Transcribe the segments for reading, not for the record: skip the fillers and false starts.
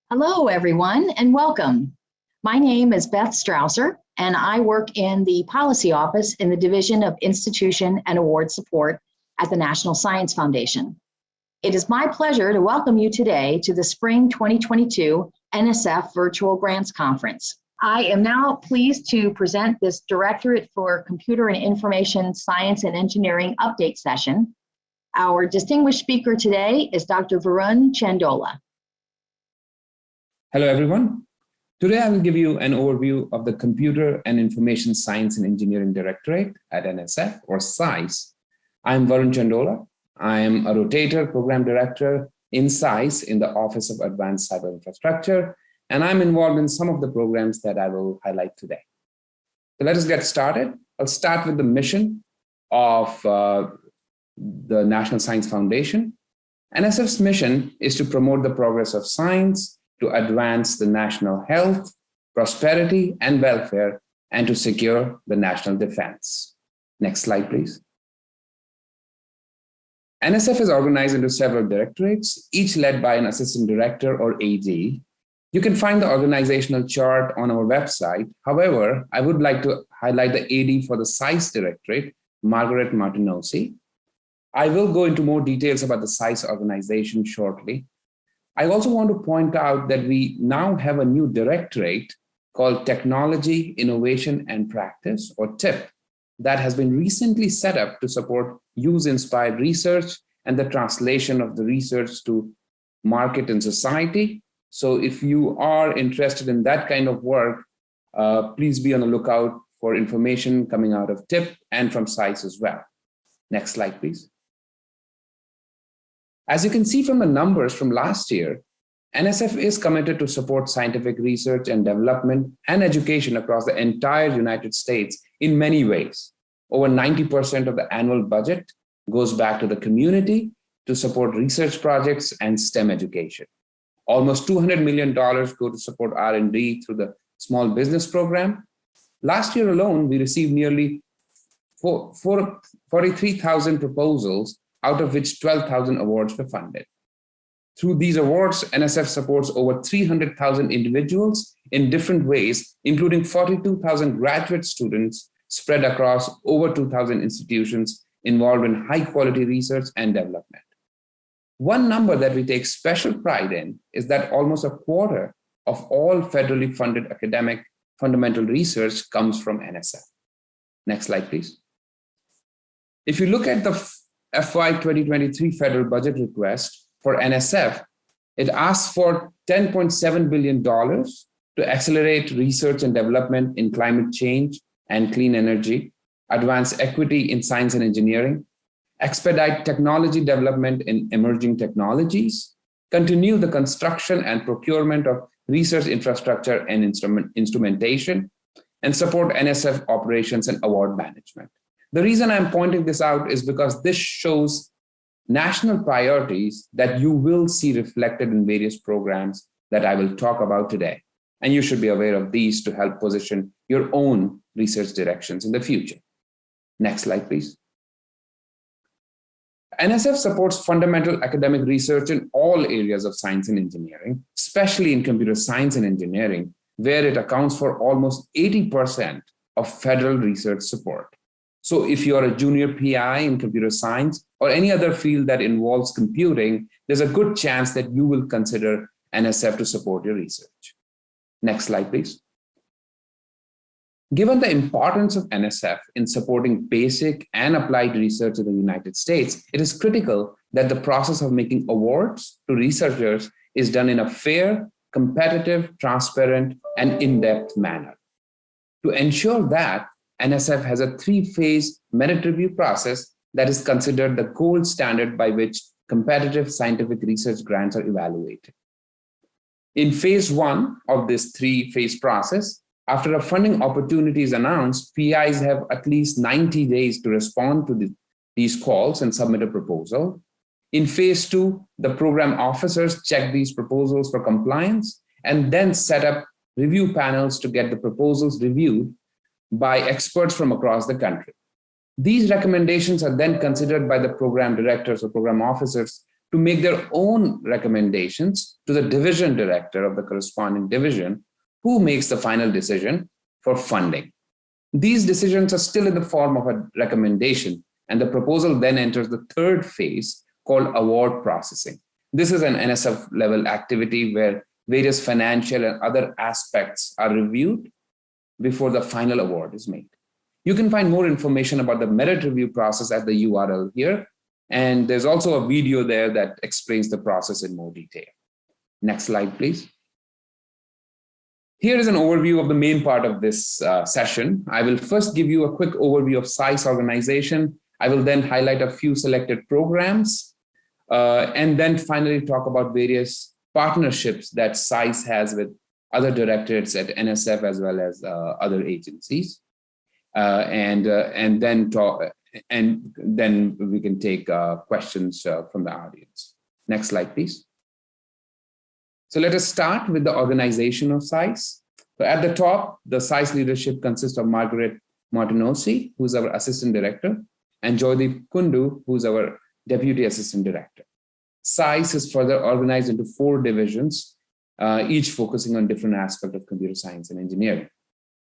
Hello, everyone, and welcome. My name is Beth Strausser, and I work in the Policy Office in the Division of Institution and Award Support at the National Science Foundation. It is my pleasure to welcome you today to the Spring 2022 NSF Virtual Grants Conference. I am now pleased to present this Directorate for Computer and Information Science and Engineering update session. Our distinguished speaker today is Dr. Varun Chandola. Hello, everyone. Today, I will give you an overview of the Computer and Information Science and Engineering Directorate at NSF, or CISE. I'm Varun Chandola. I am a rotator program director in CISE in the Office of Advanced Cyberinfrastructure, and I'm involved in some of the programs that I will highlight today. So let us get started. I'll start with the mission of the National Science Foundation. NSF's mission is to promote the progress of science, to advance the national health, prosperity, and welfare, and to secure the national defense. Next slide, please. NSF is organized into several directorates, each led by an assistant director or AD. You can find the organizational chart on our website. However, I would like to highlight the AD for the CISE Directorate, Margaret Martinosi. I will go into more details about the CISE organization shortly. I also want to point out that we now have a new directorate called Technology, Innovation, and Practice, or TIP, that has been recently set up to support use-inspired research and the translation of the research to market and society. So if you are interested in that kind of work, please be on the lookout for information coming out of TIP and from CISE as well. Next slide, please. As you can see from the numbers from last year, NSF is committed to support scientific research and development and education across the entire United States in many ways. Over 90% of the annual budget goes back to the community to support research projects and STEM education. Almost $200 million go to support R&D through the Small Business Program. Last year alone, we received nearly 43,000 proposals, out of which 12,000 awards were funded. Through these awards, NSF supports over 300,000 individuals in different ways, including 42,000 graduate students spread across over 2,000 institutions involved in high-quality research and development. One number that we take special pride in is that almost a quarter of all federally funded academic fundamental research comes from NSF. Next slide, please. If you look at the FY 2023 federal budget request for NSF, it asks for $10.7 billion to accelerate research and development in climate change and clean energy, advance equity in science and engineering, expedite technology development in emerging technologies, continue the construction and procurement of research infrastructure and instrumentation, and support NSF operations and award management. The reason I'm pointing this out is because this shows national priorities that you will see reflected in various programs that I will talk about today. And you should be aware of these to help position your own research directions in the future. Next slide, please. NSF supports fundamental academic research in all areas of science and engineering, especially in computer science and engineering, where it accounts for almost 80% of federal research support. So if you're a junior PI in computer science or any other field that involves computing, there's a good chance that you will consider NSF to support your research. Next slide, please. Given the importance of NSF in supporting basic and applied research in the United States, it is critical that the process of making awards to researchers is done in a fair, competitive, transparent, and in-depth manner. To ensure that, NSF has a three-phase merit review process that is considered the gold standard by which competitive scientific research grants are evaluated. In phase one of this three-phase process, after a funding opportunity is announced, PIs have at least 90 days to respond to these calls and submit a proposal. In phase two, the program officers check these proposals for compliance and then set up review panels to get the proposals reviewed by experts from across the country. These recommendations are then considered by the program directors or program officers to make their own recommendations to the division director of the corresponding division, who makes the final decision for funding. These decisions are still in the form of a recommendation, and the proposal then enters the third phase called award processing. This is an NSF level activity where various financial and other aspects are reviewed before the final award is made. You can find more information about the merit review process at the URL here. And there's also a video there that explains the process in more detail. Next slide, please. Here is an overview of the main part of this session. I will first give you a quick overview of CISE organization. I will then highlight a few selected programs, and then finally talk about various partnerships that CISE has with other directorates at NSF as well as other agencies. And then we can take questions from the audience. Next slide, please. So let us start with the organization of CISE. So at the top, the CISE leadership consists of Margaret Martinosi, who's our assistant director, and Joydeep Kundu, who's our deputy assistant director. CISE is further organized into 4 divisions, each focusing on different aspects of computer science and engineering.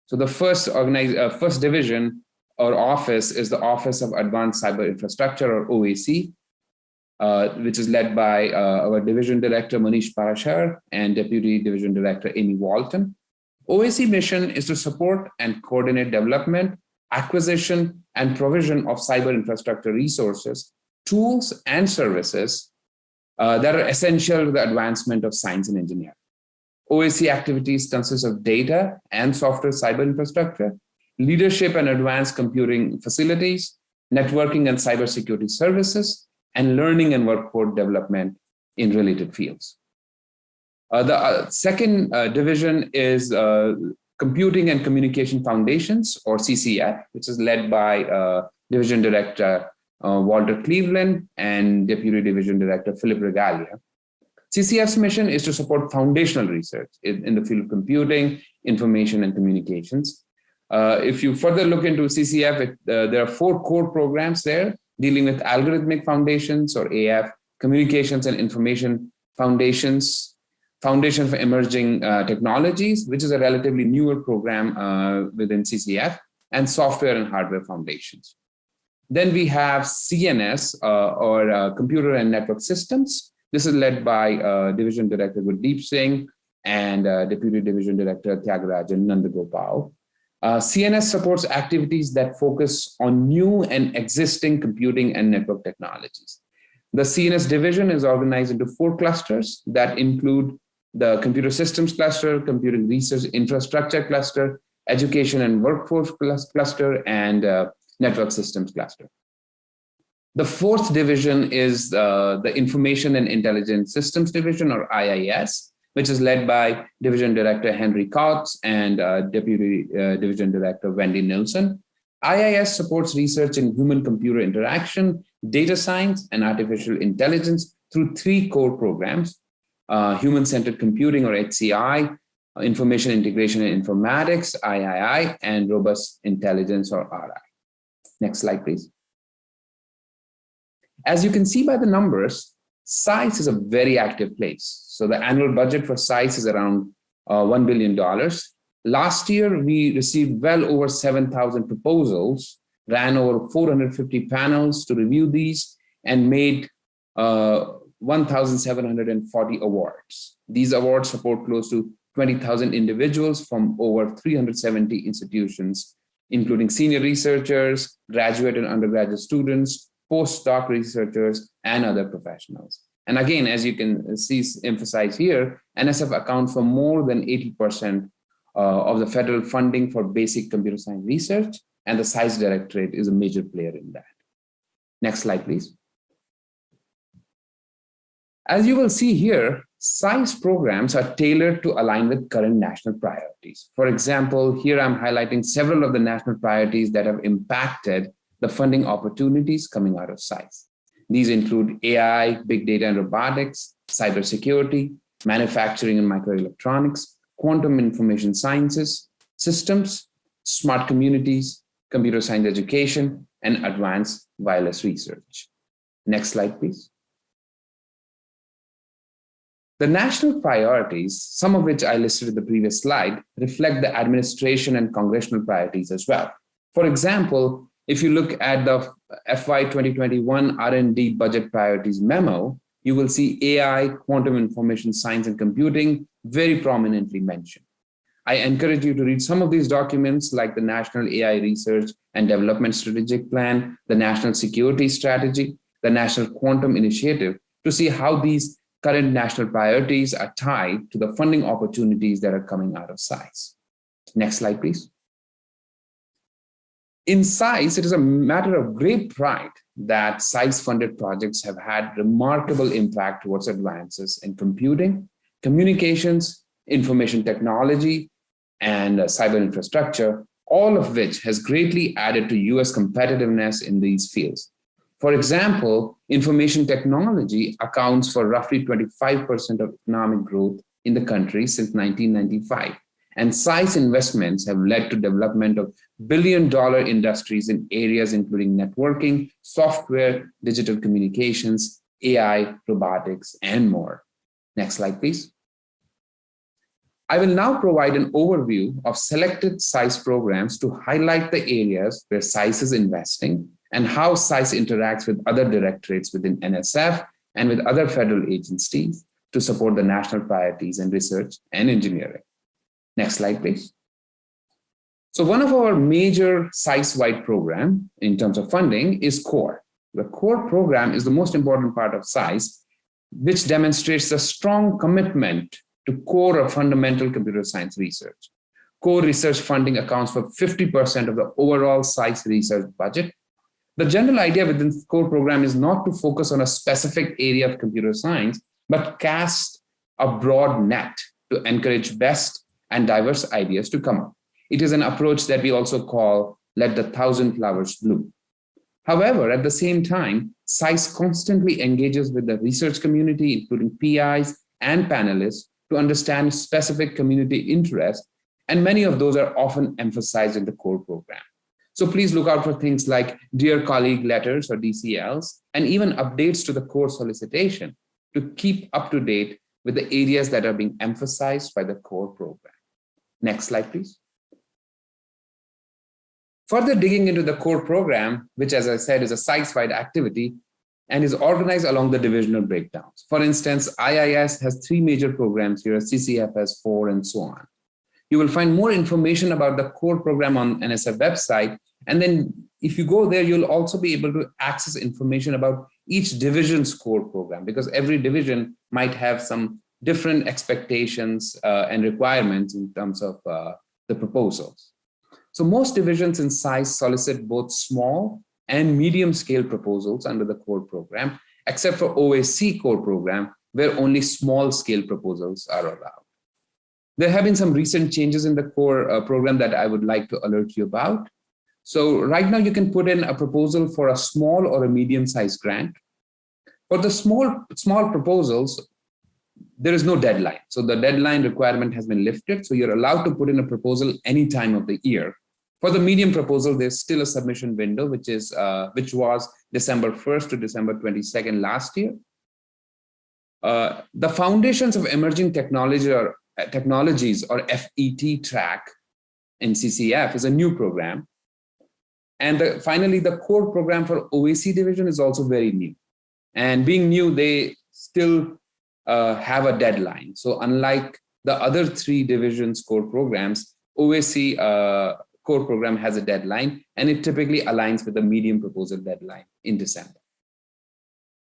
So the first division or office is the Office of Advanced Cyberinfrastructure, or OAC, which is led by our division director, Manish Parashar, and deputy division director, Amy Walton. OAC mission is to support and coordinate development, acquisition, and provision of cyber infrastructure resources, tools, and services that are essential to the advancement of science and engineering. OAC activities consist of data and software cyber infrastructure, leadership and advanced computing facilities, networking and cybersecurity services, and learning and workforce development in related fields. The second division is Computing and Communication Foundations, or CCF, which is led by Division Director Walter Cleveland and Deputy Division Director Philip Regalia. CCF's mission is to support foundational research in the field of computing, information, and communications. If you further look into CCF, there are 4 core programs there dealing with algorithmic foundations, or AF, communications and information foundations, Foundation for Emerging Technologies, which is a relatively newer program within CCF, and software and hardware foundations. Then we have CNS, or Computer and Network Systems. This is led by Division Director Gurdeep Singh and Deputy Division Director Tyagarajan Nandagopal. CNS supports activities that focus on new and existing computing and network technologies. The CNS division is organized into 4 clusters that include the Computer Systems Cluster, Computing Research Infrastructure Cluster, Education and Workforce Cluster, and Network Systems Cluster. The 4th division is the Information and Intelligence Systems Division, or IIS, which is led by Division Director Henry Cox and Deputy Division Director Wendy Nelson. IIS supports research in human-computer interaction, data science, and artificial intelligence through 3 core programs: Human-Centered Computing, or HCI, Information Integration and Informatics, III, and Robust Intelligence, or RI. Next slide, please. As you can see by the numbers, CISE is a very active place. So the annual budget for CISE is around $1 billion. Last year, we received well over 7,000 proposals, ran over 450 panels to review these, and made 1,740 awards. These awards support close to 20,000 individuals from over 370 institutions, including senior researchers, graduate and undergraduate students, postdoc researchers, and other professionals. And again, as you can see emphasized here, NSF accounts for more than 80% of the federal funding for basic computer science research, and the CISE Directorate is a major player in that. Next slide, please. As you will see here, CISE programs are tailored to align with current national priorities. For example, here I'm highlighting several of the national priorities that have impacted the funding opportunities coming out of CISE. These include AI, big data and robotics, cybersecurity, manufacturing and microelectronics, quantum information sciences, systems, smart communities, computer science education, and advanced wireless research. Next slide, please. The national priorities, some of which I listed in the previous slide, reflect the administration and congressional priorities as well. For example, if you look at the FY 2021 R&D budget priorities memo, you will see AI, quantum information science and computing very prominently mentioned. I encourage you to read some of these documents like the National AI Research and Development Strategic Plan, the National Security Strategy, the National Quantum Initiative, to see how these current national priorities are tied to the funding opportunities that are coming out of CISE. Next slide, please. In CISE, it is a matter of great pride that CISE-funded projects have had remarkable impact towards advances in computing, communications, information technology, and cyber infrastructure, all of which has greatly added to US competitiveness in these fields. For example, information technology accounts for roughly 25% of economic growth in the country since 1995. And CISE investments have led to development of billion-dollar industries in areas including networking, software, digital communications, AI, robotics, and more. Next slide, please. I will now provide an overview of selected CISE programs to highlight the areas where CISE is investing and how CISE interacts with other directorates within NSF and with other federal agencies to support the national priorities in research and engineering. Next slide, please. So one of our major CISE-wide program in terms of funding is CORE. The CORE program is the most important part of CISE, which demonstrates a strong commitment to core of fundamental computer science research. Core research funding accounts for 50% of the overall CISE research budget. The general idea within the core program is not to focus on a specific area of computer science, but cast a broad net to encourage best and diverse ideas to come up. It is an approach that we also call let the thousand flowers bloom. However, at the same time, CISE constantly engages with the research community, including PIs and panelists, to understand specific community interests, and many of those are often emphasized in the core program. So please look out for things like Dear Colleague letters or DCLs, and even updates to the core solicitation to keep up to date with the areas that are being emphasized by the core program. Next slide, please. Further digging into the core program, which as I said is a CISE-wide activity, and is organized along the divisional breakdowns. For instance, IIS has 3 major programs here, CCFS 4, and so on. You will find more information about the core program on NSF website. And then if you go there, you'll also be able to access information about each division's core program, because every division might have some different expectations and requirements in terms of the proposals. So most divisions in CISE solicit both small and medium scale proposals under the core program, except for OAC core program, where only small scale proposals are allowed. There have been some recent changes in the core program that I would like to alert you about. So right now you can put in a proposal for a small or a medium sized grant. For the small proposals, there is no deadline. So the deadline requirement has been lifted. So you're allowed to put in a proposal any time of the year. For the medium proposal, there's still a submission window, which was December 1st to December 22nd last year. The Foundations of Emerging Technologies or FET track in CCF is a new program. And finally, the core program for OAC division is also very new. And being new, they still have a deadline. So unlike the other 3 divisions core programs, OAC core program has a deadline, and it typically aligns with the medium proposal deadline in December.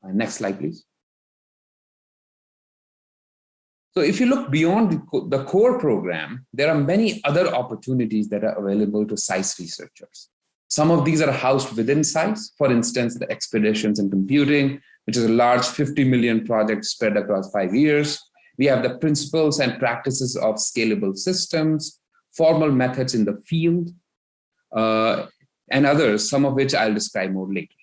Next slide, please. So if you look beyond the core program, there are many other opportunities that are available to CISE researchers. Some of these are housed within CISE. For instance, the Expeditions in Computing, which is a large 50 million project spread across 5 years. We have the Principles and Practices of Scalable Systems, Formal Methods in the Field, and others, some of which I'll describe more later.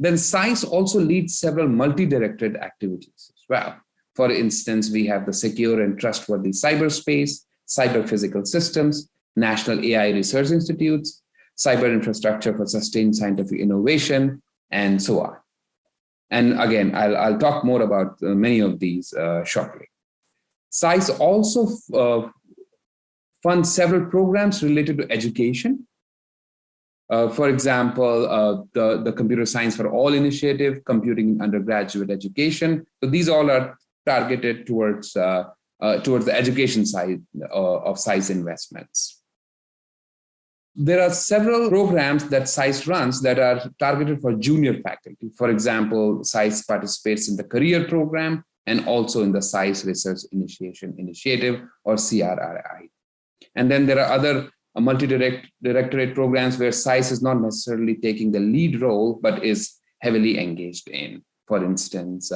Then CISE also leads several multi-directed activities as well. For instance, we have the Secure and Trustworthy Cyberspace, Cyber Physical Systems, National AI Research Institutes, Cyber Infrastructure for Sustained Scientific Innovation, and so on. And again, I'll talk more about many of these shortly. CISE also funds several programs related to education. For example, the Computer Science for All initiative, computing in undergraduate education. So these all are targeted towards the education side of CISE investments. There are several programs that CISE runs that are targeted for junior faculty. For example, CISE participates in the career program and also in the CISE Research Initiation Initiative, or CRRI. And then there are other multi-directorate programs where CISE is not necessarily taking the lead role, but is heavily engaged in. For instance,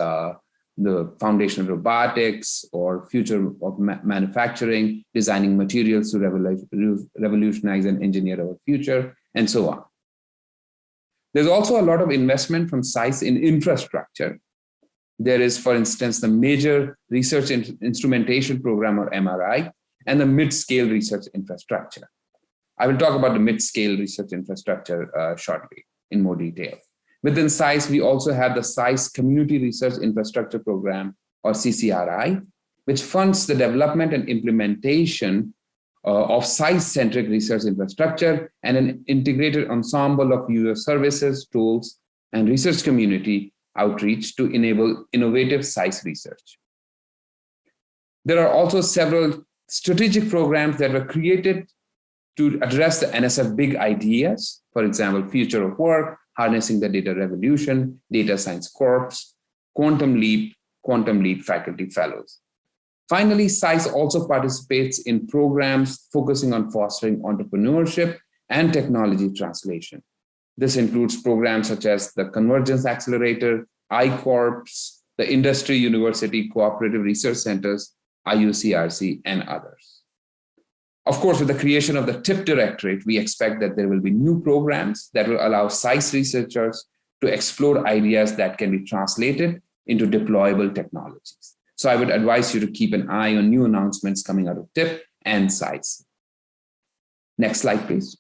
the foundation of robotics or future of manufacturing, designing materials to revolutionize and engineer our future, and so on. There's also a lot of investment from CISE in infrastructure. There is, for instance, the Major Research Instrumentation Program, or MRI, and the Mid-Scale Research Infrastructure. I will talk about the mid-scale research infrastructure shortly in more detail. Within CISE, we also have the CISE Community Research Infrastructure Program, or CCRI, which funds the development and implementation of CISE-centric research infrastructure and an integrated ensemble of user services, tools, and research community outreach to enable innovative CISE research. There are also several strategic programs that were created to address the NSF big ideas, for example, future of work, harnessing the data revolution, data science corps, quantum leap faculty fellows. Finally, CISE also participates in programs focusing on fostering entrepreneurship and technology translation. This includes programs such as the Convergence Accelerator, iCorps, the Industry University Cooperative Research Centers, IUCRC, and others. Of course, with the creation of the TIP Directorate, we expect that there will be new programs that will allow CISE researchers to explore ideas that can be translated into deployable technologies. So I would advise you to keep an eye on new announcements coming out of TIP and CISE. Next slide, please.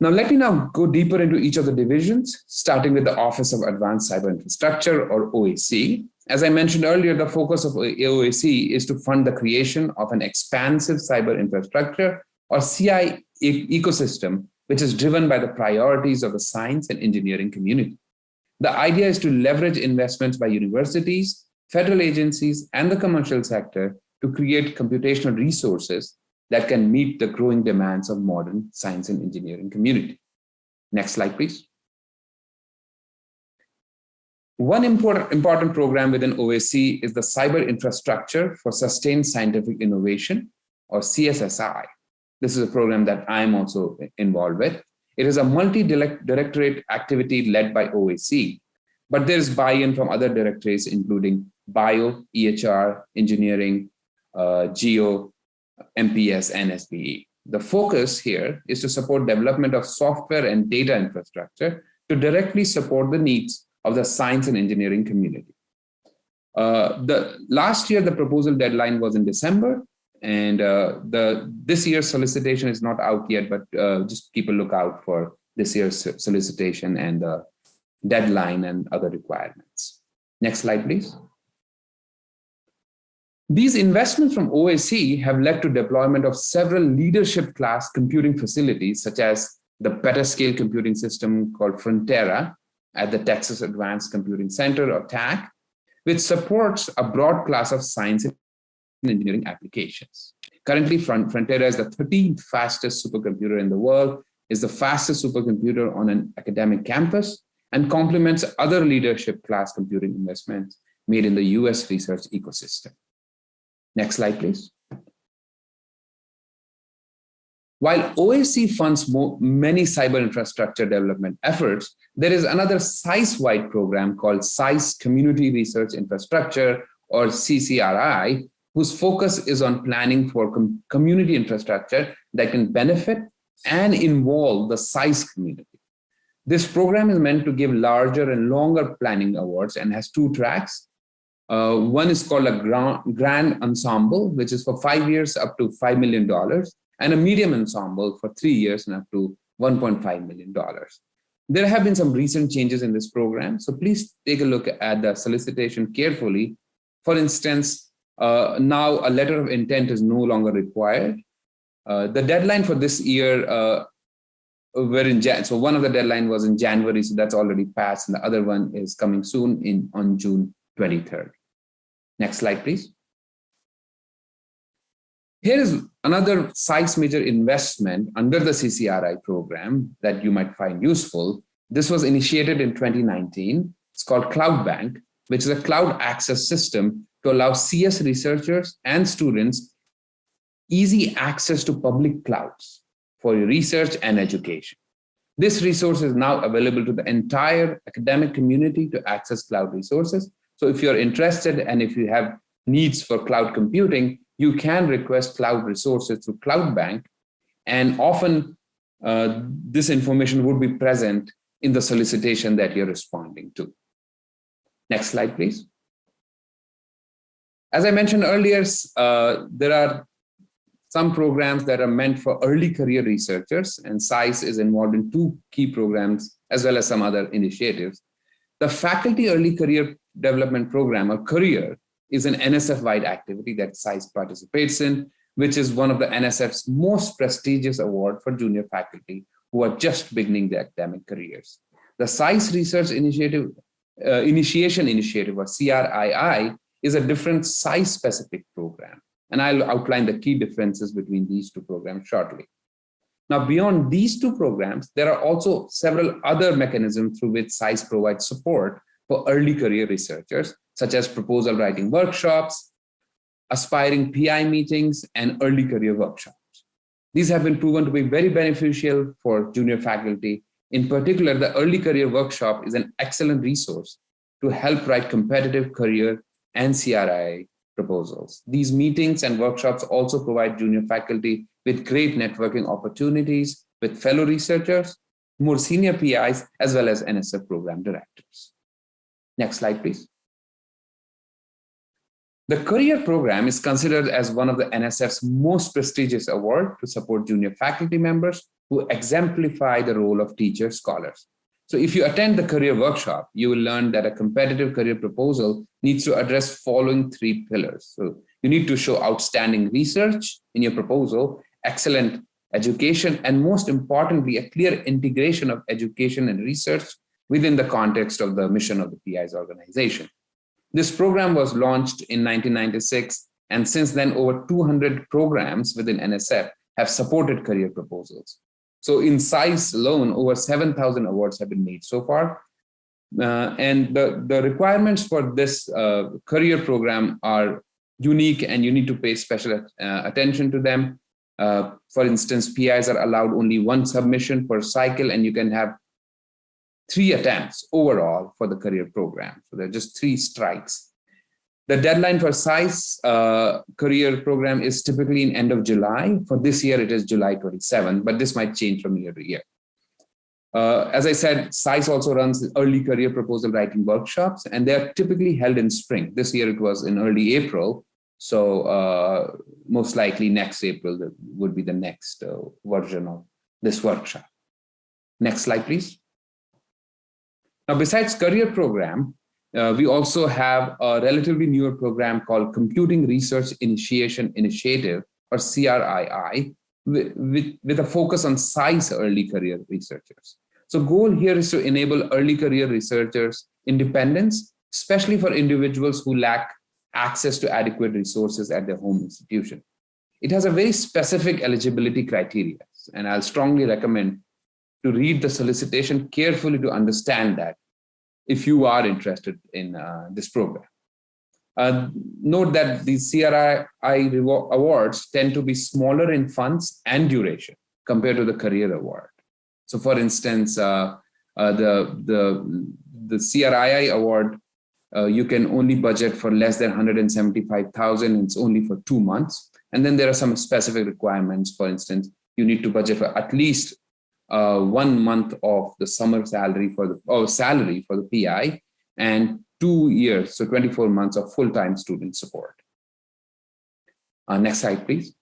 Now, let me now go deeper into each of the divisions, starting with the Office of Advanced Cyber Infrastructure, or OAC. As I mentioned earlier, the focus of OAC is to fund the creation of an expansive cyber infrastructure, or CI ecosystem, which is driven by the priorities of the science and engineering community. The idea is to leverage investments by universities, federal agencies, and the commercial sector to create computational resources that can meet the growing demands of modern science and engineering community. Next slide, please. One important program within OAC is the Cyber Infrastructure for Sustained Scientific Innovation, or CSSI. This is a program that I'm also involved with. It is a multi-directorate activity led by OAC, but there's buy-in from other directorates, including Bio, EHR, Engineering, Geo, MPS, and SBE. The focus here is to support development of software and data infrastructure to directly support the needs of the science and engineering community. Last year, the proposal deadline was in December, and this year's solicitation is not out yet, but just keep a lookout for this year's solicitation and the deadline and other requirements. Next slide, please. These investments from OAC have led to deployment of several leadership class computing facilities, such as the petascale computing system called Frontera at the Texas Advanced Computing Center, or TAC, which supports a broad class of science and engineering applications. Currently, Frontera is the 13th fastest supercomputer in the world, is the fastest supercomputer on an academic campus, and complements other leadership class computing investments made in the US research ecosystem. Next slide, please. While OAC funds many cyber infrastructure development efforts, there is another CISE-wide program called CISE Community Research Infrastructure, or CCRI, whose focus is on planning for community infrastructure that can benefit and involve the CISE community. This program is meant to give larger and longer planning awards and has two tracks. One is called a grand ensemble, which is for 5 years up to $5 million, and a medium ensemble for 3 years and up to $1.5 million. There have been some recent changes in this program, so please take a look at the solicitation carefully. For instance, now a letter of intent is no longer required. The deadline for this year were in Jan. So one of the deadline was in January, so that's already passed, and the other one is coming soon on June 23rd. Next slide, please. Here is another CISE major investment under the CCRI program that you might find useful. This was initiated in 2019. It's called Cloud Bank, which is a cloud access system to allow CS researchers and students easy access to public clouds for research and education. This resource is now available to the entire academic community to access cloud resources. So if you're interested and if you have needs for cloud computing, you can request cloud resources through Cloud Bank, and often this information would be present in the solicitation that you're responding to. Next slide, please. As I mentioned earlier, there are some programs that are meant for early career researchers, and CISE is involved in 2 key programs as well as some other initiatives. The Faculty Early Career Development Program, or Career, is an NSF-wide activity that CISE participates in, which is one of the NSF's most prestigious award for junior faculty who are just beginning their academic careers. The CISE Research Initiation Initiative, or CRII, is a different CISE-specific program, and I'll outline the key differences between these 2 programs shortly. Now, beyond these 2 programs, there are also several other mechanisms through which CISE provides support for early career researchers, such as proposal writing workshops, aspiring PI meetings, and early career workshops. These have been proven to be very beneficial for junior faculty. In particular, the early career workshop is an excellent resource to help write competitive career and CRI proposals. These meetings and workshops also provide junior faculty with great networking opportunities with fellow researchers, more senior PIs, as well as NSF program directors. Next slide, please. The Career Program is considered as one of the NSF's most prestigious awards to support junior faculty members who exemplify the role of teacher scholars. So if you attend the career workshop, you will learn that a competitive career proposal needs to address following 3 pillars. So you need to show outstanding research in your proposal, excellent education, and most importantly, a clear integration of education and research within the context of the mission of the PI's organization. This program was launched in 1996, and since then, over 200 programs within NSF have supported career proposals. So in CISE alone, over 7,000 awards have been made so far. And the requirements for this career program are unique, and you need to pay special attention to them. For instance, PIs are allowed only 1 submission per cycle, and you can have 3 attempts overall for the career program. So there are just 3 strikes. The deadline for CISE career program is typically in end of July. For this year, it is July 27, but this might change from year to year. As I said, CISE also runs early career proposal writing workshops, and they are typically held in spring. This year it was in early April. So most likely next April would be the next version of this workshop. Next slide, please. Now, besides career program, we also have a relatively newer program called Computing Research Initiation Initiative, or CRII, with a focus on CISE early career researchers. So goal here is to enable early career researchers independence, especially for individuals who lack access to adequate resources at their home institution. It has a very specific eligibility criteria, and I'll strongly recommend to read the solicitation carefully to understand that if you are interested in this program. Note that these CRI awards tend to be smaller in funds and duration compared to the career award. So for instance, the CRII award, you can only budget for less than 175,000. It's only for 2 months. And then there are some specific requirements. For instance, you need to budget for at least 1 month of the summer salary for the PI, and 2 years, so 24 months of full-time student support. Next slide, please.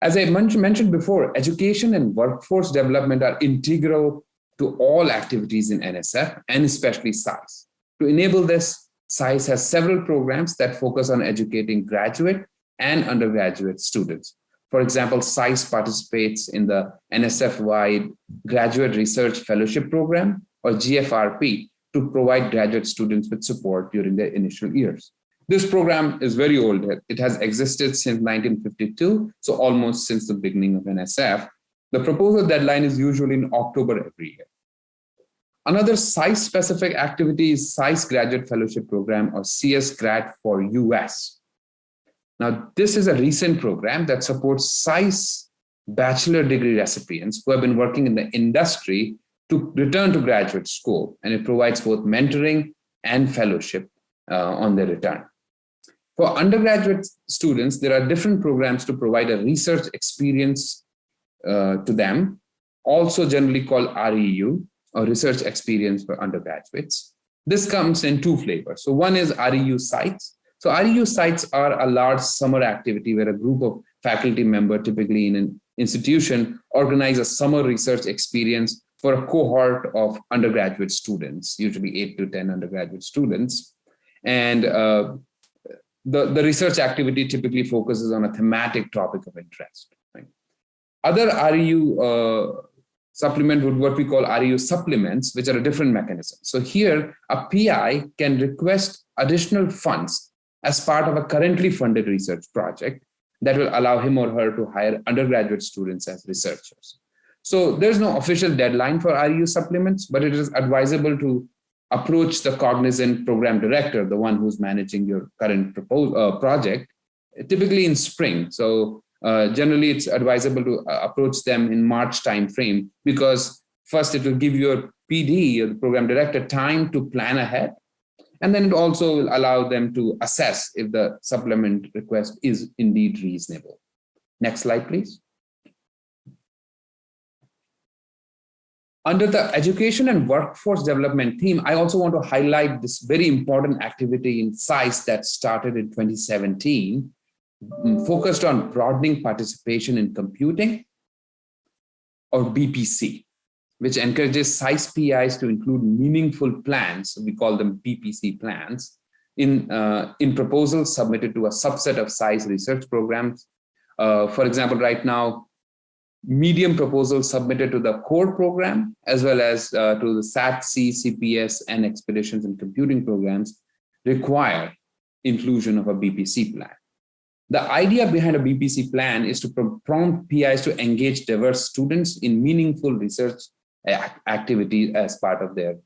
As I mentioned before, education and workforce development are integral to all activities in NSF and especially CISE. To enable this, CISE has several programs that focus on educating graduate and undergraduate students. For example, CISE participates in the NSF-wide Graduate Research Fellowship Program, or GFRP, to provide graduate students with support during their initial years. This program is very old. It has existed since 1952, so almost since the beginning of NSF. The proposal deadline is usually in October every year. Another CISE-specific activity is CISE Graduate Fellowship Program, or CS Grad for US. Now, this is a recent program that supports CISE bachelor degree recipients who have been working in the industry to return to graduate school, and it provides both mentoring and fellowship on their return. For undergraduate students, there are different programs to provide a research experience to them, also generally called REU, or Research Experience for Undergraduates. This comes in two flavors. So one is REU Sites. So REU Sites are a large summer activity where a group of faculty members, typically in an institution, organize a summer research experience for a cohort of undergraduate students, usually 8 to 10 undergraduate students. And the research activity typically focuses on a thematic topic of interest. Right? Other REU supplement would what we call REU supplements, which are a different mechanism. So here, a PI can request additional funds as part of a currently funded research project that will allow him or her to hire undergraduate students as researchers. So there's no official deadline for REU supplements, but it is advisable to approach the cognizant program director, the one who's managing your current project, typically in spring. So generally, it's advisable to approach them in March timeframe, because first it will give your PD, or the program director, time to plan ahead. And then it also will allow them to assess if the supplement request is indeed reasonable. Next slide, please. Under the education and workforce development theme, I also want to highlight this very important activity in CISE that started in 2017, focused on broadening participation in computing, or BPC, which encourages CISE PIs to include meaningful plans, we call them BPC plans, in proposals submitted to a subset of CISE research programs. For example, right now, medium proposals submitted to the core program, as well as to the SAT-C, CPS, and expeditions and computing programs, require inclusion of a BPC plan. The idea behind a BPC plan is to prompt PIs to engage diverse students in meaningful research activities as part of their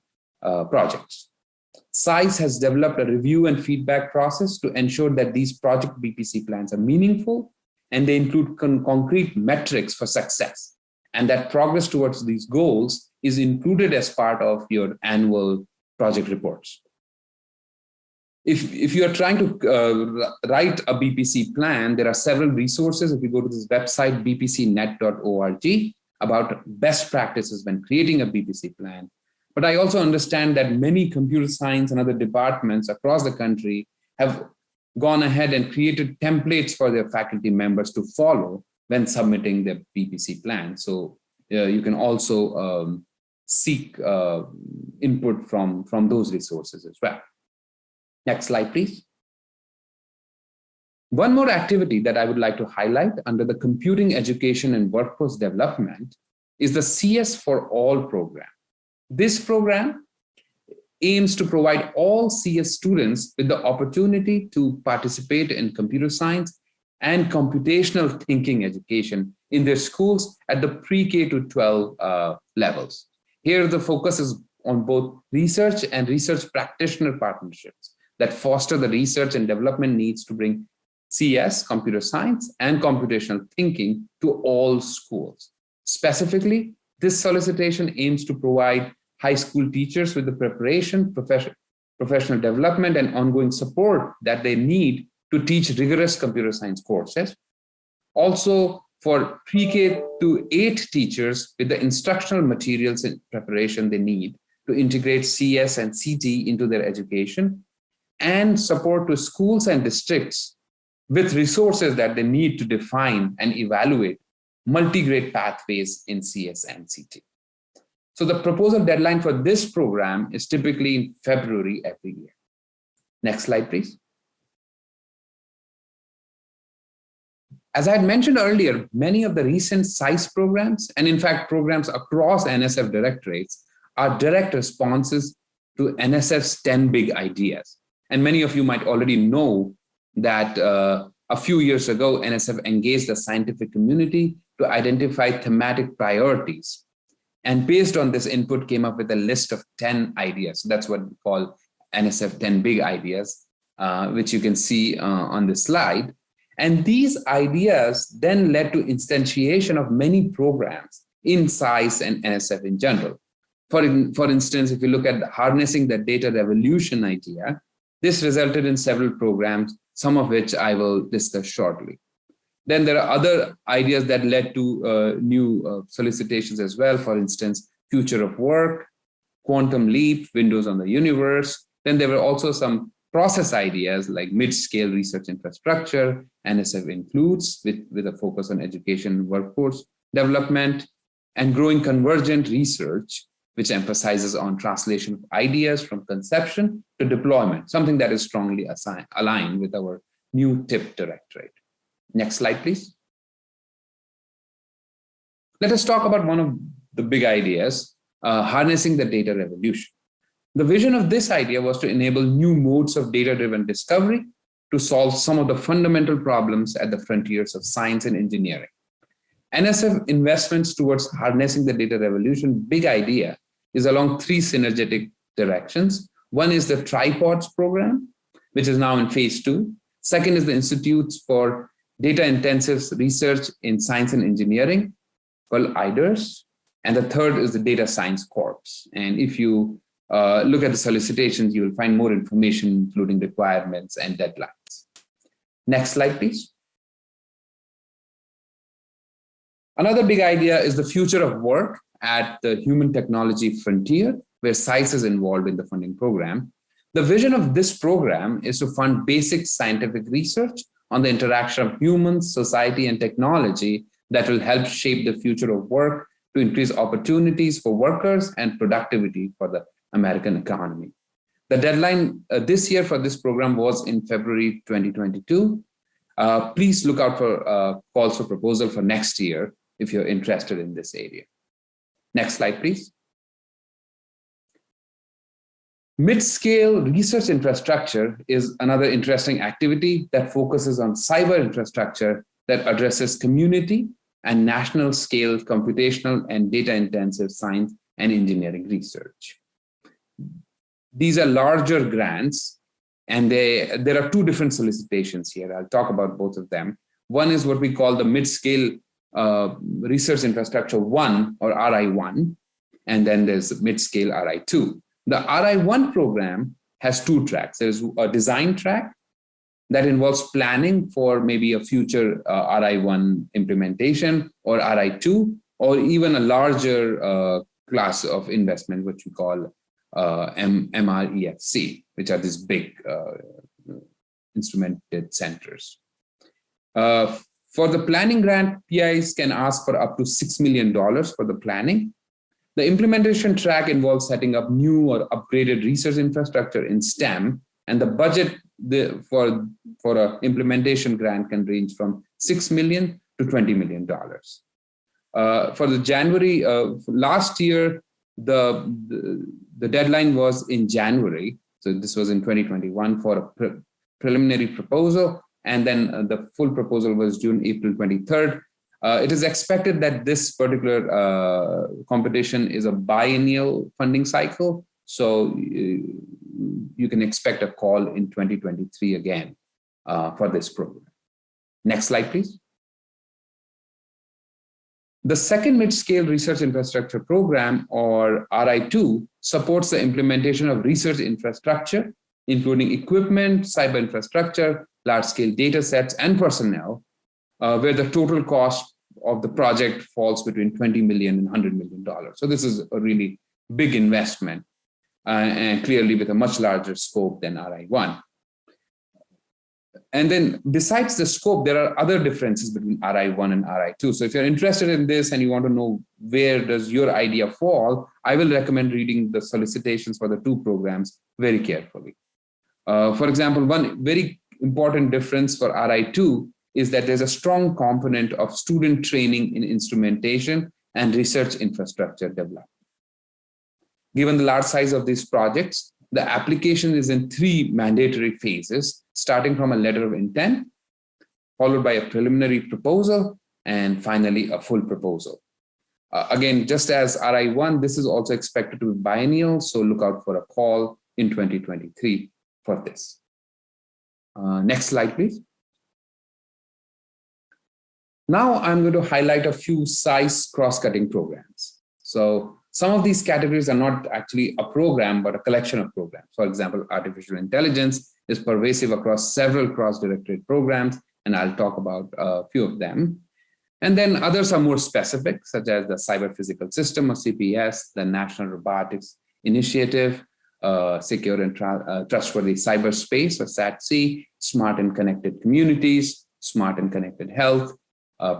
projects. CISE has developed a review and feedback process to ensure that these project BPC plans are meaningful and they include concrete metrics for success, and that progress towards these goals is included as part of your annual project reports. If you are trying to write a BPC plan, there are several resources. If you go to this website, bpcnet.org, about best practices when creating a BPC plan. But I also understand that many computer science and other departments across the country have gone ahead and created templates for their faculty members to follow when submitting their BPC plan. So you can also seek input from those resources as well. Next slide, please. One more activity that I would like to highlight under the Computing Education and Workforce Development is the CS for All program. This program aims to provide all CS students with the opportunity to participate in computer science and computational thinking education in their schools at the pre-K to 12 levels. Here, the focus is on both research and research practitioner partnerships that foster the research and development needs to bring CS, computer science, and computational thinking to all schools. Specifically, this solicitation aims to provide high school teachers with the preparation, professional development, and ongoing support that they need to teach rigorous computer science courses. Also, for pre-K to 8 teachers with the instructional materials and preparation they need to integrate CS and CT into their education, and support to schools and districts with resources that they need to define and evaluate multi-grade pathways in CS and CT. So the proposal deadline for this program is typically in February every year. Next slide, please. As I had mentioned earlier, many of the recent CISE programs, and in fact, programs across NSF directorates, are direct responses to NSF's 10 big ideas. And many of you might already know that a few years ago, NSF engaged the scientific community to identify thematic priorities. And based on this input, came up with a list of 10 ideas. That's what we call NSF 10 big ideas, which you can see on the slide. And these ideas then led to instantiation of many programs in CISE and NSF in general. For instance, if you look at harnessing the data revolution idea, this resulted in several programs, some of which I will discuss shortly. Then there are other ideas that led to new solicitations as well. For instance, future of work, quantum leap, windows on the universe. Then there were also some process ideas like mid-scale research infrastructure, NSF includes, with a focus on education and workforce development, and growing convergent research, which emphasizes on translation of ideas from conception to deployment, something that is strongly aligned with our new TIP directorate. Next slide, please. Let us talk about one of the big ideas, harnessing the data revolution. The vision of this idea was to enable new modes of data-driven discovery to solve some of the fundamental problems at the frontiers of science and engineering. NSF investments towards harnessing the data revolution big idea is along three synergetic directions. One is the Tripods program, which is now in phase 2. Second is the Institutes for Data-Intensive Research in Science and Engineering, called IDERS. And the third is the Data Science Corps. And if you look at the solicitations, you will find more information, including requirements and deadlines. Next slide, please. Another big idea is the future of work at the human technology frontier, where CISE is involved in the funding program. The vision of this program is to fund basic scientific research on the interaction of humans, society, and technology that will help shape the future of work to increase opportunities for workers and productivity for the American economy. The deadline this year for this program was in February 2022. Please look out for calls for proposal for next year if you're interested in this area. Next slide, please. Mid-scale research infrastructure is another interesting activity that focuses on cyber infrastructure that addresses community and national scale computational and data-intensive science and engineering research. These are larger grants, and there are two different solicitations here. I'll talk about both of them. One is what we call the mid-scale research infrastructure 1, or RI1, and then there's mid-scale RI2. The RI1 program has two tracks. There's a design track that involves planning for maybe a future RI1 implementation, or RI2, or even a larger class of investment, which we call MREFC, which are these big instrumented centers. For the planning grant, PIs can ask for up to $6 million for the planning. The implementation track involves setting up new or upgraded research infrastructure in STEM, and the budget for an implementation grant can range from $6 million to $20 million. For the January last year, the deadline was in January, so this was in 2021 for a preliminary proposal, and then the full proposal was April 23rd. It is expected that this particular competition is a biennial funding cycle, so you can expect a call in 2023 again for this program. Next slide, please. The second mid-scale research infrastructure program, or RI2, supports the implementation of research infrastructure, including equipment, cyber infrastructure, large-scale data sets, and personnel, where the total cost of the project falls between $20 million and $100 million. So this is a really big investment, and clearly with a much larger scope than RI1. And then besides the scope, there are other differences between RI1 and RI2. So if you're interested in this and you want to know where does your idea fall, I will recommend reading the solicitations for the two programs very carefully. For example, one very important difference for RI2 is that there's a strong component of student training in instrumentation and research infrastructure development. Given the large size of these projects, the application is in 3 mandatory phases, starting from a letter of intent, followed by a preliminary proposal, and finally a full proposal. Again, just as RI1, this is also expected to be biennial, so look out for a call in 2023 for this. Next slide, please. Now I'm going to highlight a few CISE cross-cutting programs. So some of these categories are not actually a program, but a collection of programs. For example, artificial intelligence is pervasive across several cross-directorate programs, and I'll talk about a few of them. And then others are more specific, such as the Cyber Physical System, or CPS, the National Robotics Initiative, Secure and Trustworthy Cyberspace, or SATC, Smart and Connected Communities, Smart and Connected Health,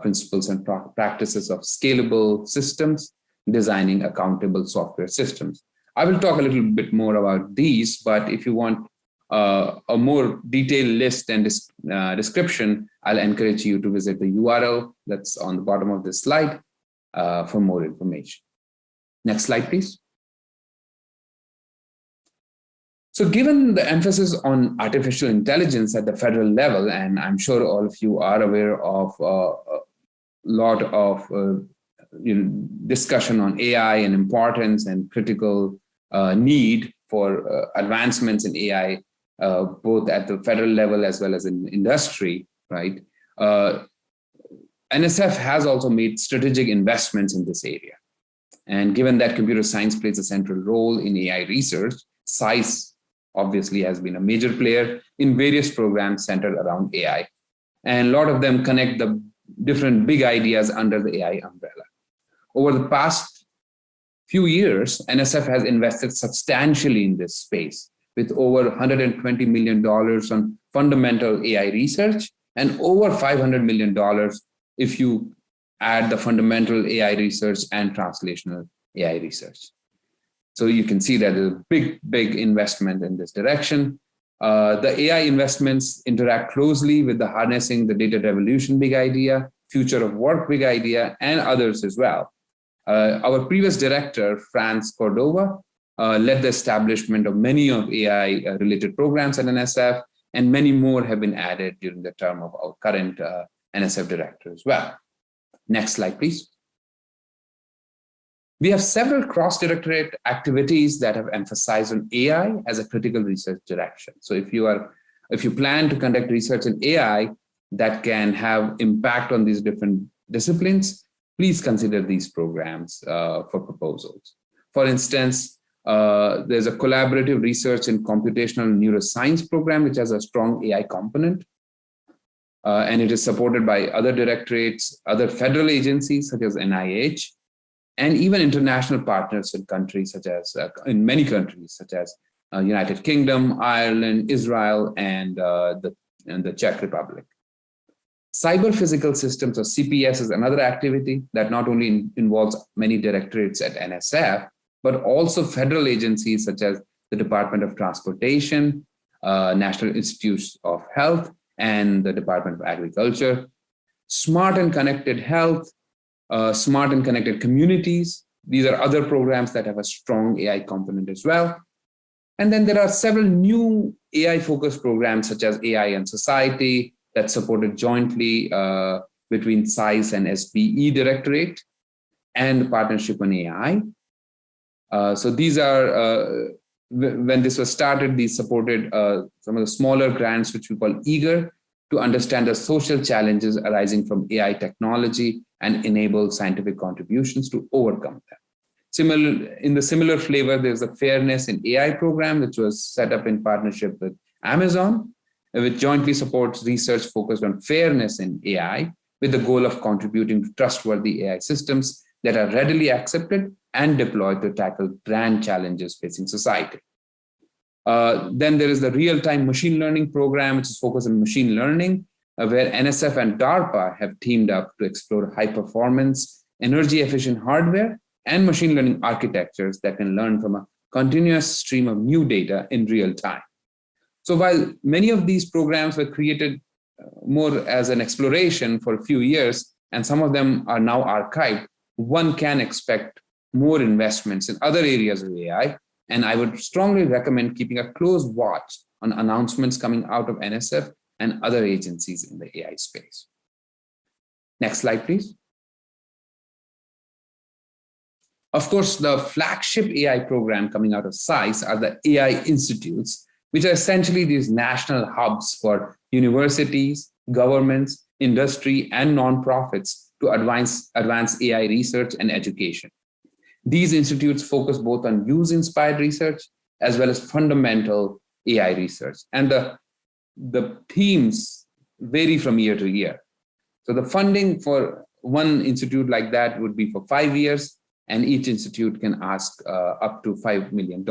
Principles and Practices of Scalable Systems, Designing Accountable Software Systems. I will talk a little bit more about these, but if you want a more detailed list and description, I'll encourage you to visit the URL that's on the bottom of this slide for more information. Next slide, please. So given the emphasis on artificial intelligence at the federal level, and I'm sure all of you are aware of a lot of discussion on AI and importance and critical need for advancements in AI, both at the federal level as well as in industry, right? NSF has also made strategic investments in this area. And given that computer science plays a central role in AI research, CISE obviously has been a major player in various programs centered around AI. And a lot of them connect the different big ideas under the AI umbrella. Over the past few years, NSF has invested substantially in this space, with over $120 million on fundamental AI research and over $500 million if you add the fundamental AI research and translational AI research. So you can see that there's a big investment in this direction. The AI investments interact closely with the harnessing the data revolution big idea, future of work big idea, and others as well. Our previous director, Franz Cordova, led the establishment of many of AI-related programs at NSF, and many more have been added during the term of our current NSF director as well. Next slide, please. We have several cross-directorate activities that have emphasized on AI as a critical research direction. So if you plan to conduct research in AI that can have impact on these different disciplines, please consider these programs for proposals. For instance, there's a collaborative research in computational neuroscience program, which has a strong AI component. And it is supported by other directorates, other federal agencies such as NIH, and even international partners in countries such as, in many countries such as United Kingdom, Ireland, Israel, and the Czech Republic. Cyber Physical Systems, or CPS, is another activity that not only involves many directorates at NSF, but also federal agencies such as the Department of Transportation, National Institutes of Health, and the Department of Agriculture. Smart and Connected Health, Smart and Connected Communities. These are other programs that have a strong AI component as well. And then there are several new AI-focused programs such as AI and Society that's supported jointly between CISE and SBE Directorate and Partnership on AI. So these are, when this was started, these supported some of the smaller grants, which we call EAGER, to understand the social challenges arising from AI technology and enable scientific contributions to overcome them. In the similar flavor, there's a Fairness in AI program, which was set up in partnership with Amazon, which jointly supports research focused on fairness in AI, with the goal of contributing to trustworthy AI systems that are readily accepted and deployed to tackle grand challenges facing society. Then there is the real-time machine learning program, which is focused on machine learning, where NSF and DARPA have teamed up to explore high-performance, energy-efficient hardware and machine learning architectures that can learn from a continuous stream of new data in real time. So while many of these programs were created more as an exploration for a few years, and some of them are now archived, one can expect more investments in other areas of AI. And I would strongly recommend keeping a close watch on announcements coming out of NSF and other agencies in the AI space. Next slide, please. Of course, the flagship AI program coming out of CISE are the AI institutes, which are essentially these national hubs for universities, governments, industry, and nonprofits to advance AI research and education. These institutes focus both on use-inspired research as well as fundamental AI research. And the themes vary from year to year. So the funding for one institute like that would be for 5 years, and each institute can ask up to $5 million.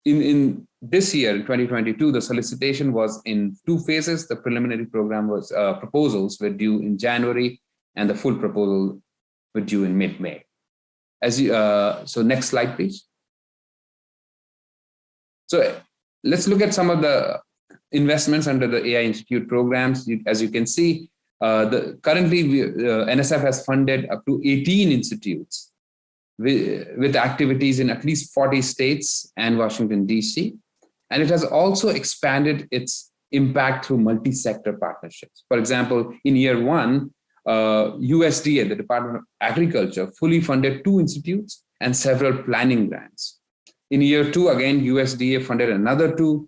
In this year, 2022, the solicitation was in 2 phases. The preliminary program was proposals were due in January, and the full proposal were due in mid-May. So next slide, please. So let's look at some of the investments under the AI Institute programs. As you can see, currently NSF has funded up to 18 institutes with activities in at least 40 states and Washington, D.C. And it has also expanded its impact through multi-sector partnerships. For example, in year 1, USDA, the Department of Agriculture, fully funded 2 institutes and several planning grants. In year 2, again, USDA funded another 2.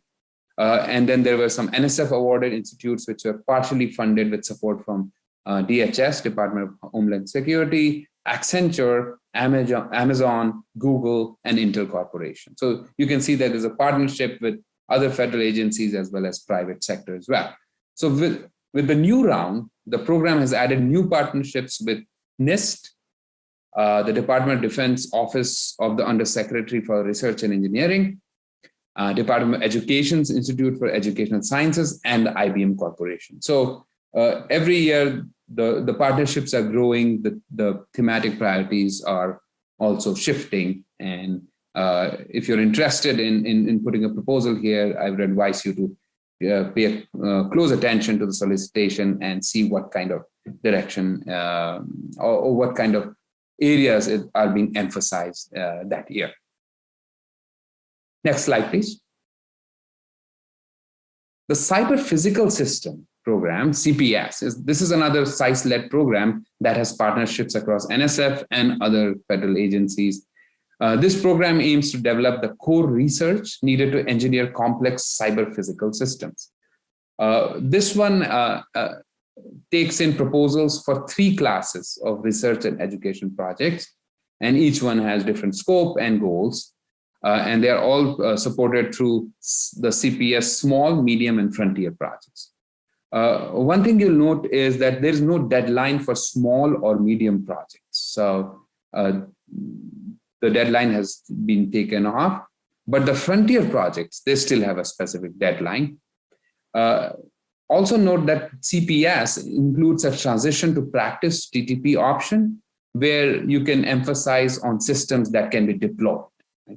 And then there were some NSF awarded institutes which were partially funded with support from DHS, Department of Homeland Security, Accenture, Amazon, Google, and Intel Corporation. So you can see that there's a partnership with other federal agencies as well as private sector as well. So with the new round, the program has added new partnerships with NIST, the Department of Defense Office of the Undersecretary for Research and Engineering, Department of Education's Institute for Educational Sciences, and the IBM Corporation. So every year, the partnerships are growing, the thematic priorities are also shifting. And if you're interested in putting a proposal here, I would advise you to pay close attention to the solicitation and see what kind of direction or what kind of areas are being emphasized that year. Next slide, please. The Cyber Physical System program, CPS, this is another CISE-led program that has partnerships across NSF and other federal agencies. This program aims to develop the core research needed to engineer complex cyber physical systems. This one takes in proposals for 3 classes of research and education projects, and each one has different scope and goals. And they are all supported through the CPS small, medium, and frontier projects. One thing you'll note is that there's no deadline for small or medium projects. So the deadline has been taken off, but the frontier projects, they still have a specific deadline. Also note that CPS includes a transition to practice TTP option, where you can emphasize on systems that can be deployed.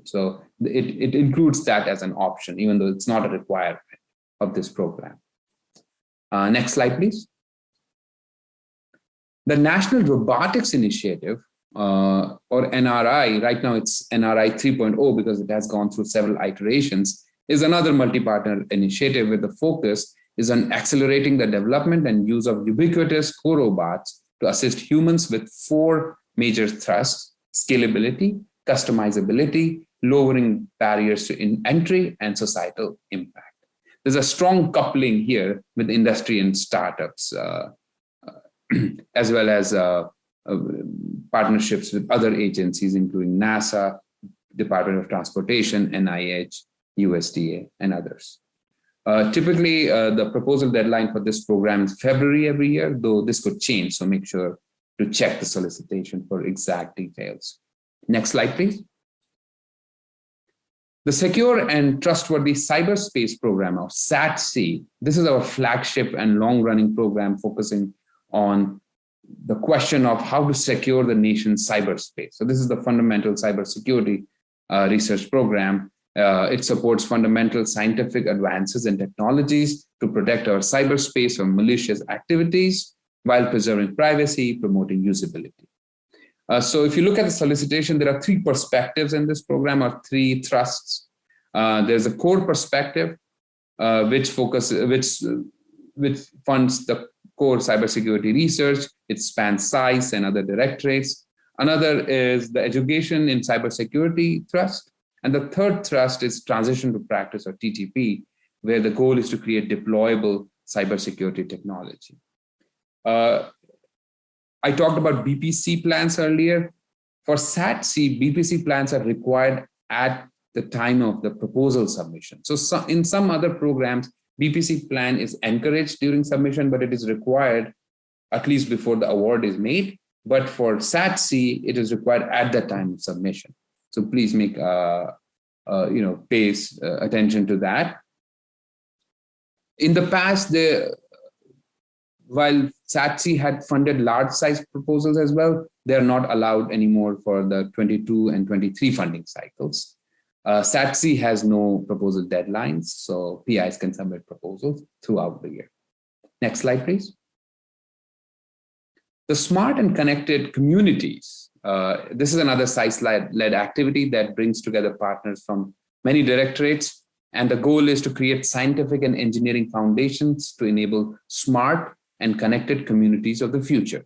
So it includes that as an option, even though it's not a requirement of this program. Next slide, please. The National Robotics Initiative, or NRI, right now it's NRI 3.0 because it has gone through several iterations, is another multi-partner initiative where the focus is on accelerating the development and use of ubiquitous core robots to assist humans with 4 major thrusts: scalability, customizability, lowering barriers to entry, and societal impact. There's a strong coupling here with industry and startups, as well as partnerships with other agencies, including NASA, Department of Transportation, NIH, USDA, and others. Typically, the proposal deadline for this program is February every year, though this could change, so make sure to check the solicitation for exact details. Next slide, please. The Secure and Trustworthy Cyberspace Program, or SATC, this is our flagship and long-running program focusing on the question of how to secure the nation's cyberspace. So this is the fundamental cybersecurity research program. It supports fundamental scientific advances and technologies to protect our cyberspace from malicious activities while preserving privacy, promoting usability. So if you look at the solicitation, there are three perspectives in this program, or three thrusts. There's a core perspective, which funds the core cybersecurity research. It spans CISE and other directorates. Another is the education in cybersecurity thrust. And the third thrust is transition to practice, or TTP, where the goal is to create deployable cybersecurity technology. I talked about BPC plans earlier. For SATC, BPC plans are required at the time of the proposal submission. So in some other programs, BPC plan is encouraged during submission, but it is required at least before the award is made. But for SATC, it is required at the time of submission. So please make pay attention to that. In the past, while SATC had funded large size proposals as well, they are not allowed anymore for the 22 and 23 funding cycles. SATC has no proposal deadlines, so PIs can submit proposals throughout the year. Next slide, please. The smart and connected communities. This is another CISE-led activity that brings together partners from many directorates, and the goal is to create scientific and engineering foundations to enable smart and connected communities of the future.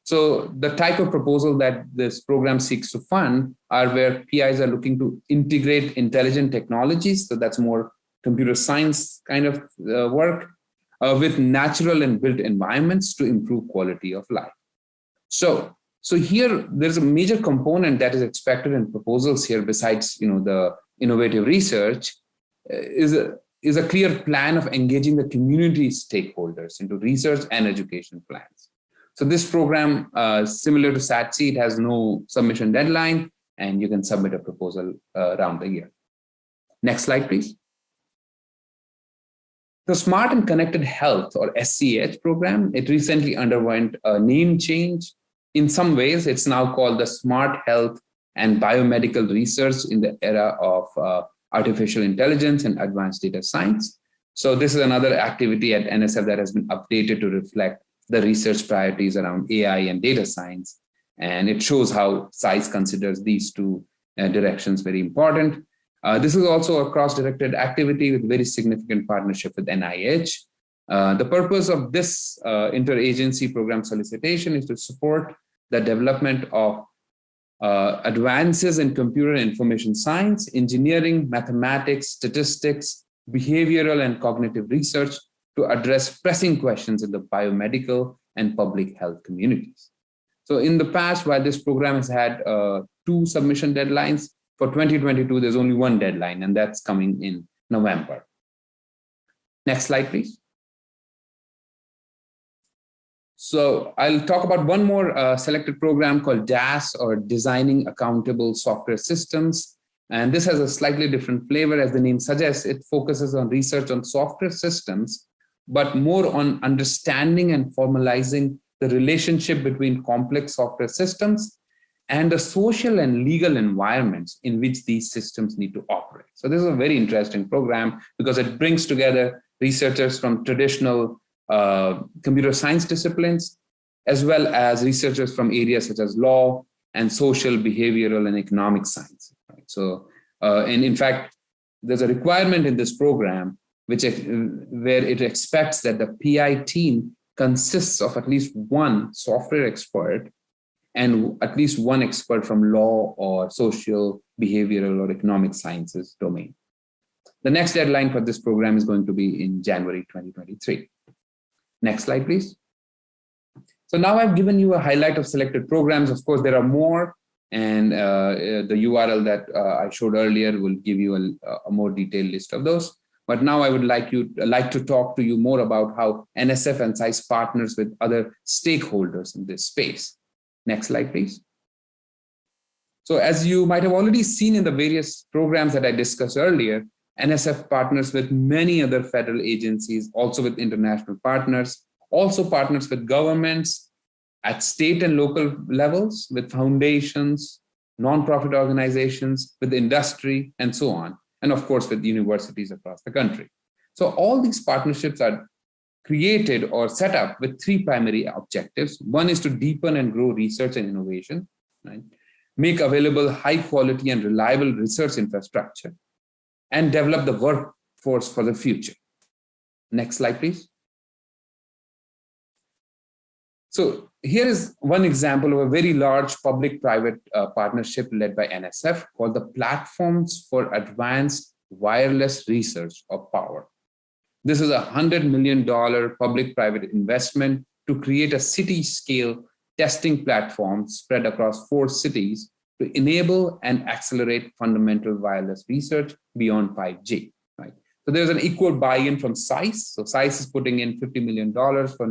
So the type of proposal that this program seeks to fund are where PIs are looking to integrate intelligent technologies, so that's more computer science kind of work, with natural and built environments to improve quality of life. So here there's a major component that is expected in proposals here, besides the innovative research, is a clear plan of engaging the community stakeholders into research and education plans. So this program, similar to SATC, it has no submission deadline, and you can submit a proposal around the year. Next slide, please. The Smart and Connected Health, or SCH program, it recently underwent a name change. In some ways, it's now called the Smart Health and Biomedical Research in the era of artificial intelligence and advanced data science. So this is another activity at NSF that has been updated to reflect the research priorities around AI and data science. And it shows how CISE considers these two directions very important. This is also a cross-directed activity with very significant partnership with NIH. The purpose of this interagency program solicitation is to support the development of advances in computer and information science, engineering, mathematics, statistics, behavioral and cognitive research to address pressing questions in the biomedical and public health communities. So in the past, while this program has had 2 submission deadlines, for 2022, there's only 1 deadline, and that's coming in November. Next slide, please. So I'll talk about one more selected program called DAS, or Designing Accountable Software Systems. And this has a slightly different flavor. As the name suggests, it focuses on research on software systems, but more on understanding and formalizing the relationship between complex software systems and the social and legal environments in which these systems need to operate. So this is a very interesting program because it brings together researchers from traditional computer science disciplines, as well as researchers from areas such as law and social, behavioral, and economic science. Right? So, and in fact, there's a requirement in this program where it expects that the PI team consists of at least 1 software expert and at least 1 expert from law or social, behavioral, or economic sciences domain. The next deadline for this program is going to be in January 2023. Next slide, please. So now I've given you a highlight of selected programs. Of course, there are more, and the URL that I showed earlier will give you a more detailed list of those. But now I would like to talk to you more about how NSF and CISE partners with other stakeholders in this space. Next slide, please. So as you might have already seen in the various programs that I discussed earlier, NSF partners with many other federal agencies, also with international partners, also partners with governments at state and local levels, with foundations, nonprofit organizations, with industry, and so on. And of course, with universities across the country. So all these partnerships are created or set up with three primary objectives. One is to deepen and grow research and innovation, right? Make available high quality and reliable research infrastructure, and develop the workforce for the future. Next slide, please. So here is one example of a very large public-private partnership led by NSF called the Platforms for Advanced Wireless Research of Power. This is a $100 million public-private investment to create a city-scale testing platform spread across 4 cities to enable and accelerate fundamental wireless research beyond 5G. Right? So there's an equal buy-in from CISE. So CISE is putting in $50 million for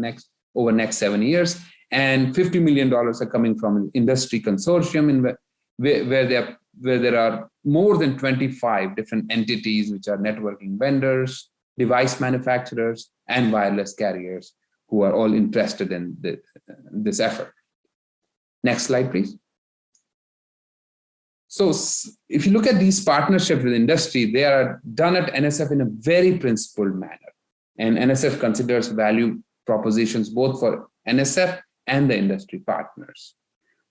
over next 7 years, and $50 million are coming from an industry consortium where there are more than 25 different entities, which are networking vendors, device manufacturers, and wireless carriers who are all interested in this effort. Next slide, please. So if you look at these partnerships with industry, they are done at NSF in a very principled manner. And NSF considers value propositions both for NSF and the industry partners.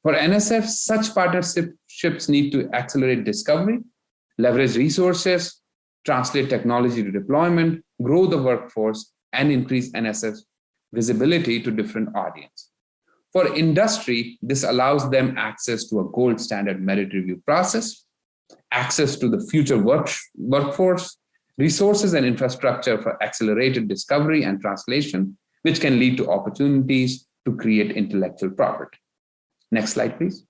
For NSF, such partnerships need to accelerate discovery, leverage resources, translate technology to deployment, grow the workforce, and increase NSF's visibility to different audiences. For industry, this allows them access to a gold standard merit review process, access to the future workforce, resources and infrastructure for accelerated discovery and translation, which can lead to opportunities to create intellectual property. Next slide, please.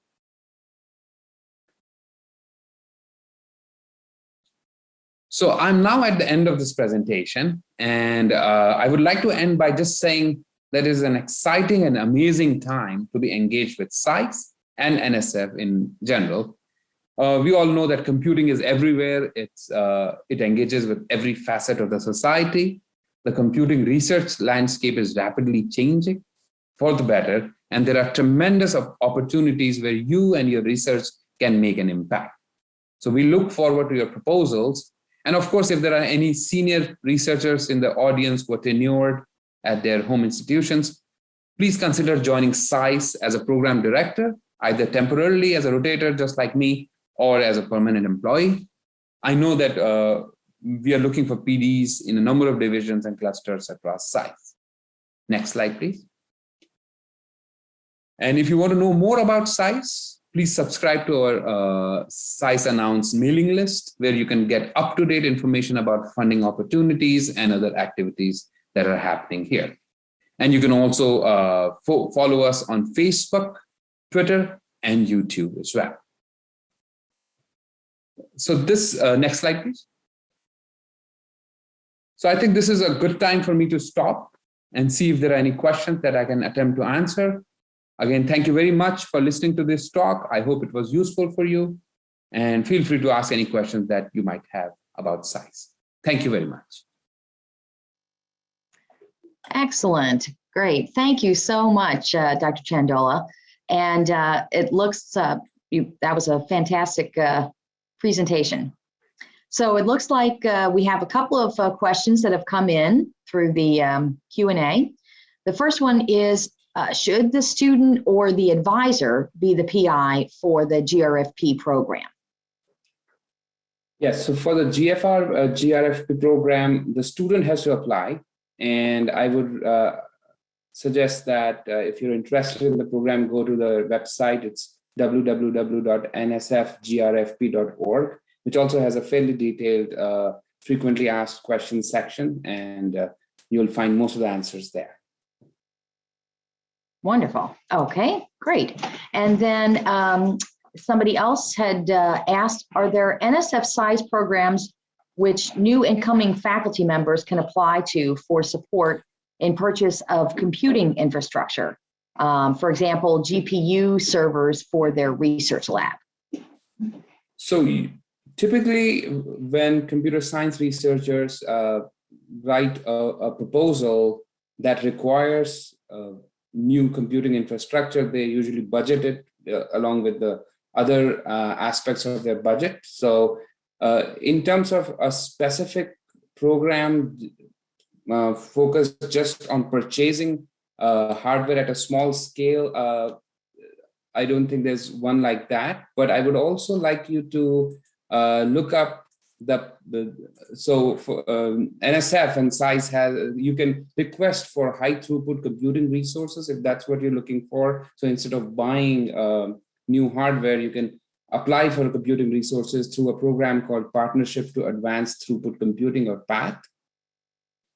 So I'm now at the end of this presentation, and I would like to end by just saying that it is an exciting and amazing time to be engaged with CISE and NSF in general. We all know that computing is everywhere. It engages with every facet of the society. The computing research landscape is rapidly changing for the better, and there are tremendous opportunities where you and your research can make an impact. So we look forward to your proposals. And of course, if there are any senior researchers in the audience who are tenured at their home institutions, please consider joining CISE as a program director, either temporarily as a rotator, just like me, or as a permanent employee. I know that we are looking for PDs in a number of divisions and clusters across CISE. Next slide, please. And if you want to know more about CISE, please subscribe to our CISE Announce mailing list, where you can get up-to-date information about funding opportunities and other activities that are happening here. And you can also follow us on Facebook, Twitter, and YouTube as well. So this, next slide, please. So I think this is a good time for me to stop and see if there are any questions that I can attempt to answer. Again, thank you very much for listening to this talk. I hope it was useful for you, and feel free to ask any questions that you might have about CISE. Thank you very much. Excellent. Great. Thank you so much, Dr. Chandola. And it looks, that was a fantastic presentation. So it looks like we have a couple of questions that have come in through the Q&A. The first one is, should the student or the advisor be the PI for the GRFP program? Yes, so for the GRFP program, the student has to apply. And I would suggest that if you're interested in the program, go to the website. It's www.nsfgrfp.org, which also has a fairly detailed frequently asked questions section, and you'll find most of the answers there. Wonderful. Okay, great. And then somebody else had asked, are there NSF CISE programs which new incoming faculty members can apply to for support in purchase of computing infrastructure? For example, GPU servers for their research lab. So typically, when computer science researchers write a proposal that requires new computing infrastructure, they usually budget it along with the other aspects of their budget. So in terms of a specific program focused just on purchasing hardware at a small scale, I don't think there's one like that, but I would also like you to look up so for NSF and CISE you can request for high throughput computing resources if that's what you're looking for. So instead of buying new hardware, you can apply for computing resources through a program called Partnership to Advanced Throughput Computing, or PATH.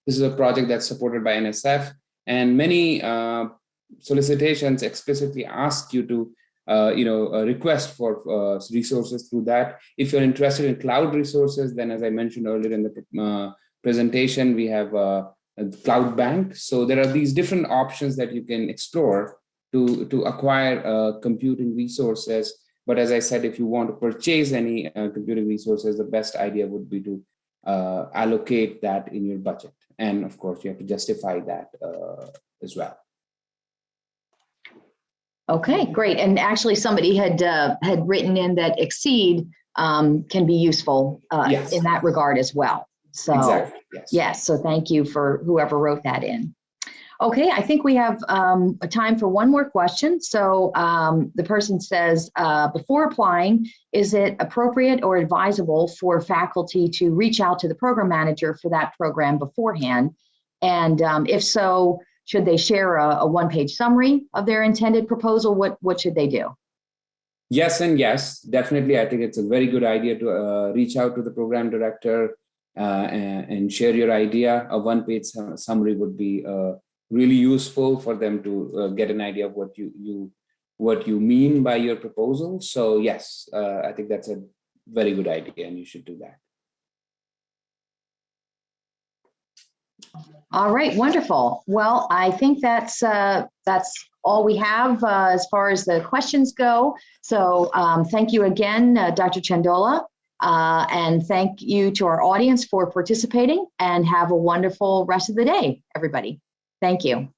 This is a project that's supported by NSF, and many solicitations explicitly ask you to request for resources through that. If you're interested in cloud resources, then as I mentioned earlier in the presentation, we have a cloud bank. So there are these different options that you can explore to acquire computing resources. But as I said, if you want to purchase any computing resources, the best idea would be to allocate that in your budget. And of course, you have to justify that as well. Okay, great. And actually somebody had written in that exceed can be useful Yes. in that regard as well. So exactly. yes, so thank you for whoever wrote that in. Okay, I think we have a time for one more question. So the person says, before applying, is it appropriate or advisable for faculty to reach out to the program manager for that program beforehand? And if so, should they share a one-page summary of their intended proposal? What should they do? Yes and yes, definitely. I think it's a very good idea to reach out to the program director and share your idea. A one-page summary would be really useful for them to get an idea of what you mean by your proposal. So yes, I think that's a very good idea, and you should do that. All right, wonderful. Well, I think that's all we have as far as the questions go. So thank you again, Dr. Chandola, and thank you to our audience for participating, and have a wonderful rest of the day, everybody. Thank you.